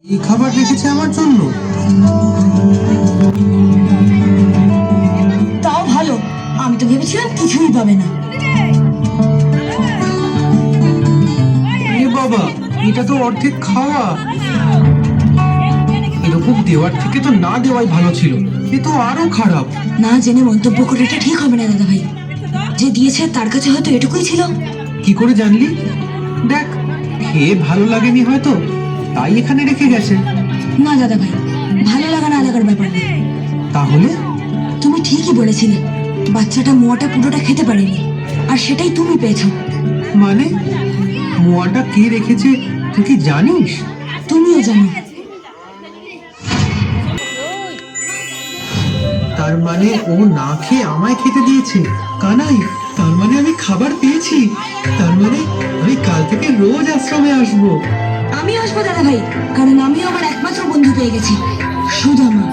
এই খাবার রেখেছে আমার জন্য। তাও ভালো, আমি তো ভেবেছিলাম কিছুই পাবে না। এ বাবা, এটা তো অর্ধেক খাওয়া। এরকম দেওয়ার থেকে তো না দেওয়াই ভালো ছিল, এ তো আরো খারাপ। না জেনে মন্তব্য করে এটা ঠিক হবে না দাদা ভাই। যে দিয়েছে তার কাছে হয়তো এটুকুই ছিল। কি করে জানলি? দেখ, খেয়ে ভালো লাগেনি হয়তো, তাই এখানে রেখে গেছে। না দাদা ভাই, ভালো লাগা না লাগার ব্যাপার না। তাহলে তুমি ঠিকই বলেছিলে, বাচ্চাটা মোয়াটা পুরোটা খেতে পারেনি, আর সেটাই তুমি পেয়েছো। মানে মোয়াটা কে রেখেছে তুই কি জানিস? তুমিও জানো। তার মানে ও না খেয়ে আমায় খেতে দিয়েছে। কানাই, তার মানে আমি খাবার পেয়েছি। তার মানে আমি কাল থেকে রোজ আশ্রমে আসবো। আমি আসবো দাদা ভাই, কারণ আমিও আমার একমাত্র বন্ধু পেয়ে গেছি, সুদামা।